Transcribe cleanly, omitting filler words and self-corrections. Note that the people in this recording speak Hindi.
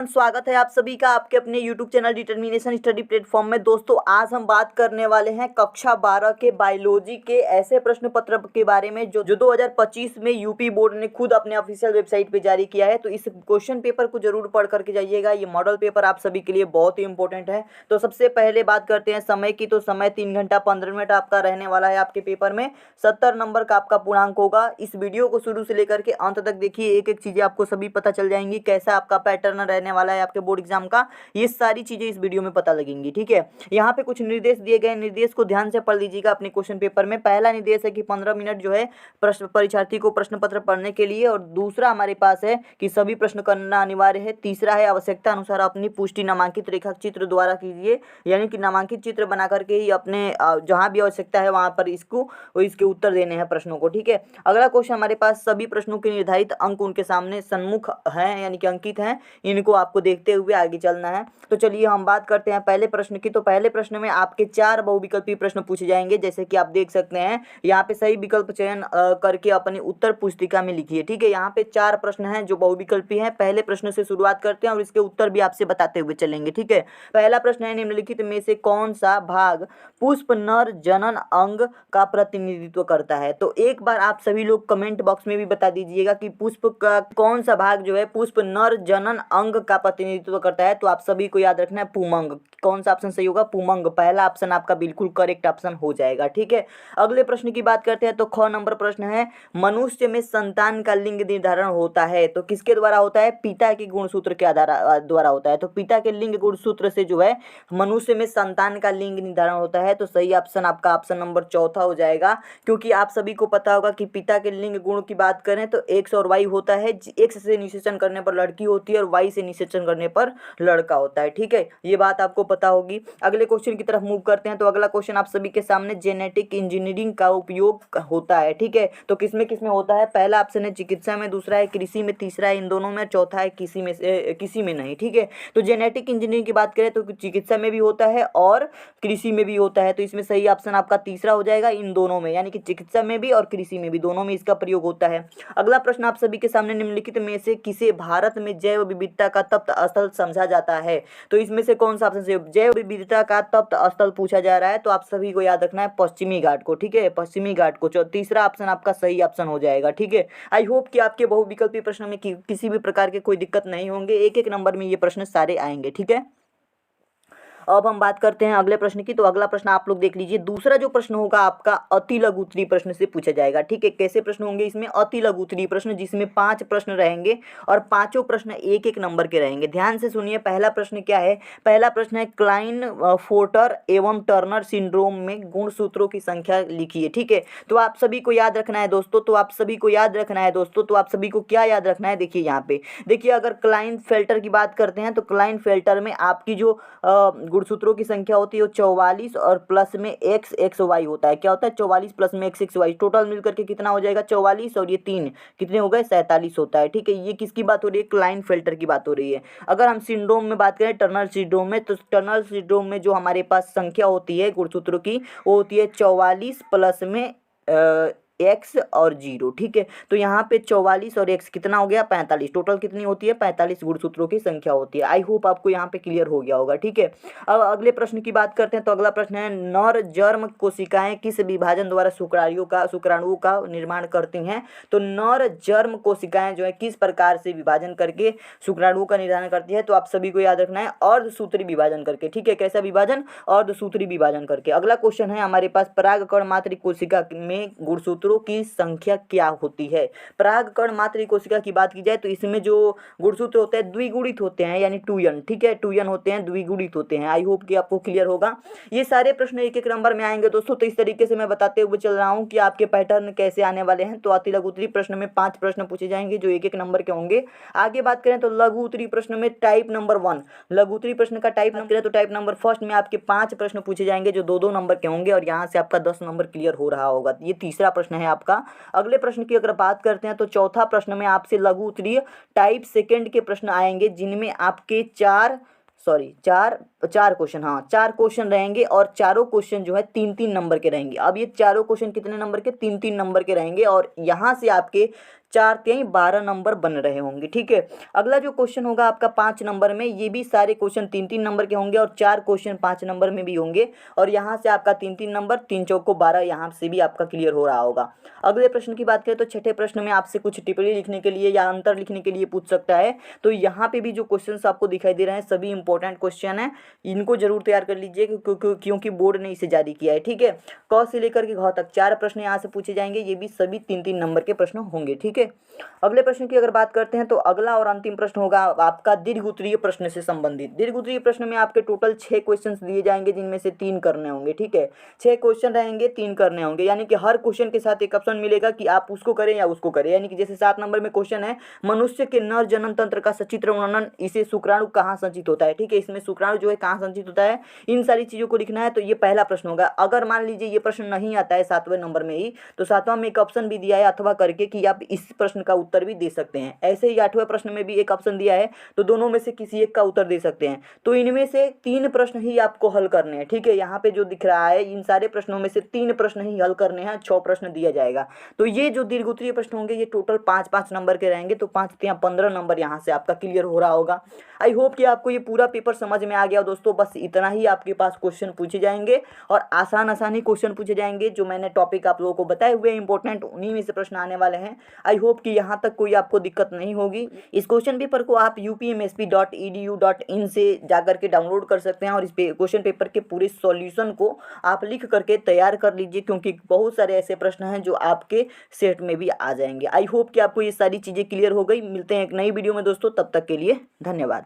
स्वागत है आप सभी का आपके अपने YouTube channel determination study platform में। दोस्तों आज हम बात करने वाले हैं कक्षा 12 के बायोलॉजी के ऐसे प्रश्न पत्र के बारे में जो 2025 में यूपी बोर्ड ने खुद अपने ऑफिशियल वेबसाइट पे जारी किया है। तो इस क्वेश्चन पेपर को जरूर पढ़ करके जाइएगा। ये मॉडल पेपर आप सभी के लिए बहुत ही इंपॉर्टेंट है। तो सबसे पहले बात करते हैं समय की। तो समय 3 घंटा 15 मिनट आपका रहने वाला है। आपके पेपर में 70 नंबर का आपका पूर्णांक होगा। इस वीडियो को शुरू से लेकर के अंत तक देखिए, एक एक चीजें आपको सभी पता चल जाएंगी, कैसा आपका पैटर्न रहने वाला है आपके बोर्ड एग्जाम का। ये सारी चीजें इस वीडियो में पता लगेंगी। ठीक है, यहाँ पे कुछ निर्देश दिए गए, निर्देश को ध्यान से पढ़ लीजिएगा अपने क्वेश्चन पेपर में। पहला निर्देश है कि 15 मिनट जो है प्रश्न परीक्षार्थी को प्रश्न पत्र पढ़ने के लिए, और दूसरा हमारे पास है कि सभी प्रश्न करना अनिवार्य है। तीसरा है आवश्यकता अनुसार अपनी पुष्टि नामांकित रेखा चित्र द्वारा कीजिए, यानी कि नामांकित चित्र बना करके ही अपने जहाँ भी आवश्यकता है वहां पर इसके उत्तर देने हैं प्रश्नों को। ठीक है, अगला क्वेश्चन हमारे पास सभी प्रश्नों के निर्धारित अंक उनके सामने सन्मुख हैं, यानी कि अंकित हैं, इनको आपको देखते हुए आगे चलना है। तो चलिए हम बात करते हैं पहले प्रश्न की। तो पहले प्रश्न में आपके 4 बहुविकल्पी प्रश्न पूछे जाएंगे, जैसे कि आप देख सकते हैं यहाँ पे सही विकल्प चयन करके अपनी उत्तर पुस्तिका में लिखिए। ठीक है, यहाँ पे 4 प्रश्न हैं जो बहुविकल्पी हैं। पहले प्रश्न से शुरुआत करते हैं और इसके उत्तर भी आपसे बताते हुए चलेंगे। ठीक है, पहला प्रश्न है निम्नलिखित में से कौन सा भाग पुष्प नर जनन अंग का प्रतिनिधित्व करता है। तो एक बार आप सभी लोग कमेंट बॉक्स में भी बता दीजिएगा कि पुष्प का कौन सा भाग जो है पुष्प नर जनन अंग का प्रतिनिधित्व करता है। तो आप सभी को याद रखना है पुमंग। कौन सा ऑप्शन सही होगा? पुमंग। पहला ऑप्शन आपका बिल्कुल करेक्ट ऑप्शन हो जाएगा। ठीक है, अगले प्रश्न की बात करते हैं। तो ख नंबर प्रश्न है मनुष्य में संतान का लिंग निर्धारण होता है तो किसके द्वारा होता है? पिता के गुणसूत्र के आधार द्वारा होता है। तो पिता के लिंग गुणसूत्र से जो है मनुष्य में संतान का लिंग निर्धारण होता है। तो सही ऑप्शन आपका ऑप्शन नंबर चौथा हो जाएगा, क्योंकि आप सभी को पता होगा कि पिता के लिंग गुण की बात करें तो एक्स और वाई होता है। एक्स से निषेचन करने पर लड़की होती है और वाई से निषेचन करने पर लड़का होता है। ठीक है, ये बात आपको पता होगी। अगले क्वेश्चन की तरफ मूव करते हैं। तो अगला क्वेश्चन आप सभी के सामने जेनेटिक इंजीनियरिंग का उपयोग होता है। ठीक है, तो किसमें किसमें होता है? पहला ऑप्शन है चिकित्सा में, दूसरा है कृषि में, तीसरा है इन दोनों में, चौथा है किसी में नहीं। ठीक है, तो जेनेटिक इंजीनियरिंग की बात करें तो चिकित्सा में भी होता है और कृषि में भी होता है। तो इसमें सही ऑप्शन आपका तीसरा हो जाएगा, इन दोनों में, यानी कि चिकित्सा में भी और कृषि में भी, दोनों में इसका प्रयोग होता है। अगला प्रश्न आप सभी के सामने निम्नलिखित में से किसे भारत में जैव विविधता का तप्त स्थल समझा जाता है। तो इसमें से कौन सा ऑप्शन से जैव विविधता का तप्त स्थल पूछा जा रहा है? तो आप सभी को याद रखना है पश्चिमी घाट को। ठीक है, पश्चिमी घाट को। तीसरा ऑप्शन आपका सही ऑप्शन हो जाएगा। ठीक है, आई होप कि आपके बहुविकल्पी प्रश्न में किसी भी प्रकार के कोई दिक्कत नहीं होंगे। एक एक नंबर में ये प्रश्न सारे आएंगे। ठीक है, अब हम बात करते हैं अगले प्रश्न की। तो अगला प्रश्न आप लोग देख लीजिए। दूसरा जो प्रश्न होगा आपका अति लघु उत्तरीय प्रश्न से पूछा जाएगा। ठीक है, कैसे प्रश्न होंगे इसमें? अति लघु उत्तरीय प्रश्न, जिसमें 5 प्रश्न रहेंगे और पांचों प्रश्न एक एक नंबर के रहेंगे। ध्यान से सुनिए, पहला प्रश्न क्या है? पहला प्रश्न है क्लाइन फोर्टर एवं टर्नर सिंड्रोम में गुणसूत्रों की संख्या लिखिए। ठीक है, तो आप सभी को याद रखना है दोस्तों, तो आप सभी को क्या याद रखना है? देखिए यहाँ पे देखिए, अगर क्लाइन फेल्टर की बात करते हैं तो क्लाइन फेल्टर में आपकी जो गुणसूत्रों की संख्या होती है वो 44 और प्लस में एक्स एक्स वाई होता है। क्या होता है? 44 प्लस में एक्स एक्स वाई, टोटल मिलकर के कितना हो जाएगा? 44 और ये 3 कितने हो गए? 47 होता है। ठीक है, ये किसकी बात हो रही है? क्लाइन फेल्टर की बात हो रही है। अगर हम सिंड्रोम में बात करें, टर्नर सिंड्रोम में, तो टर्नर सिंड्रोम में जो हमारे पास संख्या होती है गुणसूत्रों की वो होती है 44 प्लस में एक्स और 0। ठीक है, तो यहाँ पे 44 और एक्स कितना हो गया? 45। टोटल कितनी होती है? 45 गुणसूत्रों की संख्या होती है। आई होप आपको यहाँ पे क्लियर हो गया होगा। ठीक है, अब अगले प्रश्न की बात करते हैं। तो अगला प्रश्न है नर जर्म कोशिकाएं किस विभाजन द्वारा शुक्राणुओं का निर्माण करती हैं। तो नर जर्म कोशिकाएं जो है किस प्रकार से विभाजन करके शुक्राणुओं का निर्धारण करती है? तो आप सभी को याद रखना है अर्धसूत्री विभाजन करके। ठीक है, कैसा विभाजन? अर्धसूत्री विभाजन करके। अगला क्वेश्चन है हमारे पास परागकण मात्र कोशिका में गुणसूत्रों की संख्या क्या होती है। परागकण मात्र कोशिका की बात की जाए तो इसमें जो गुणसूत्र होते हैं द्विगुणित होते हैं, यानी 2n। ठीक है, 2n होते हैं, द्विगुणित होते हैं। आई होप कि आपको क्लियर होगा। ये सारे प्रश्न एक एक नंबर में आएंगे दोस्तों। तो इस तरीके से मैं बताते हुए चल रहा हूँ कि आपके पैटर्न कैसे आने वाले हैं। तो अति लघु उत्तरीय प्रश्न में 5 प्रश्न पूछे जाएंगे जो एक एक नंबर के होंगे। आगे बात करें तो लघु उत्तरीय प्रश्न में टाइप नंबर 1, लघु उत्तरीय प्रश्न का टाइप नंबर है तो टाइप नंबर फर्स्ट में आपके 5 प्रश्न पूछे जाएंगे जो 2-2 नंबर के होंगे और यहाँ से आपका 10 नंबर क्लियर हो रहा होगा। ये तीसरा प्रश्न है आपका। अगले प्रश्न की अगर बात करते हैं तो चौथा प्रश्न में आपसे लघु उत्तरीय टाइप सेकंड के प्रश्न आएंगे, जिनमें आपके चार क्वेश्चन, हाँ 4 क्वेश्चन रहेंगे और चारों क्वेश्चन जो है 3-3 नंबर के रहेंगे। अब ये चारों क्वेश्चन कितने नंबर के? 3-3 नंबर के रहेंगे और यहाँ से आपके 4×3 12 नंबर बन रहे होंगे। ठीक है, अगला जो क्वेश्चन होगा आपका 5 नंबर में, ये भी सारे क्वेश्चन 3-3 नंबर के होंगे और 4 क्वेश्चन 5 नंबर में भी होंगे और यहाँ से आपका 3-3 नंबर, 3 चौको 12, यहाँ से भी आपका क्लियर हो रहा होगा। अगले प्रश्न की बात करें तो छठे प्रश्न में आपसे कुछ टिप्पणी लिखने के लिए या अंतर लिखने के लिए पूछ सकता है। तो यहाँ पे भी जो क्वेश्चंस आपको दिखाई दे रहे हैं सभी इंपॉर्टेंट क्वेश्चन हैं, इनको जरूर तैयार कर लीजिए क्योंकि बोर्ड ने इसे जारी किया है। ठीक है, क से लेकर के घ तक 4 प्रश्न यहाँ से पूछे जाएंगे, ये भी सभी 3-3 नंबर के प्रश्न होंगे। ठीक है, अगले प्रश्न की अगर बात करते हैं तो अगला और अंतिम प्रश्न होगा आपका दीर्घ उत्तरीय प्रश्न से संबंधित। दीर्घ उत्तरीय प्रश्न में आपके टोटल 6 क्वेश्चन दिए जाएंगे जिनमें से 3 करने होंगे। ठीक है, 6 क्वेश्चन रहेंगे, 3 करने होंगे, यानी कि हर क्वेश्चन के साथ एक ऑप्शन मिलेगा कि आप उसको करें या उसको करें। यानी कि जैसे 7 नंबर में क्वेश्चन है, मनुष्य के नर जनन तंत्र का सचित्र वर्णन, इसे शुक्राणु कहाँ संचित होता है। ठीक है, इसमें शुक्राणु जो है कहाँ संचित होता है, इन सारी चीजों को लिखना है। तो ये पहला प्रश्न होगा। अगर मान लीजिए ये प्रश्न नहीं आता है 7वें नंबर में ही, तो 7वां में एक ऑप्शन भी दिया है अथवा करके कि आप इस प्रश्न का उत्तर भी दे सकते हैं। ऐसे ही 8वें प्रश्न में भी एक ऑप्शन दिया है, तो दोनों में से किसी एक का उत्तर दे सकते हैं। तो इनमें से 3 प्रश्न ही आपको हल करने हैं। ठीक है, यहाँ पे जो दिख रहा है इन सारे प्रश्नों में से 3 प्रश्न ही हल करने हैं, 6 प्रश्न दिया जाएगा। तो ये जो दीर्घ उत्तरीय प्रश्न होंगे ये टोटल 5-5 नंबर के रहेंगे, तो 5×3 15 नंबर यहाँ से आपका क्लियर हो रहा होगा। आई होप कि आपको ये पूरा पेपर समझ में आ गया दोस्तों। बस इतना ही आपके पास क्वेश्चन पूछे जाएंगे और आसान ही क्वेश्चन पूछे जाएंगे। जो मैंने टॉपिक आप लोगों को बताए हुए इंपॉर्टेंट, उन्हीं में से प्रश्न आने वाले हैं। आई होप कि यहाँ तक कोई आपको दिक्कत नहीं होगी। इस क्वेश्चन पेपर को आप upmsp.edu.in से जाकर के डाउनलोड कर सकते हैं और इस क्वेश्चन पेपर के पूरे सॉल्यूशन को आप लिख करके तैयार कर लीजिए, क्योंकि बहुत सारे ऐसे प्रश्न हैं जो आपके सेट में भी आ जाएंगे। आई होप कि आपको ये सारी चीज़ें क्लियर हो गई। मिलते हैं एक नई वीडियो में दोस्तों, तब तक के लिए धन्यवाद।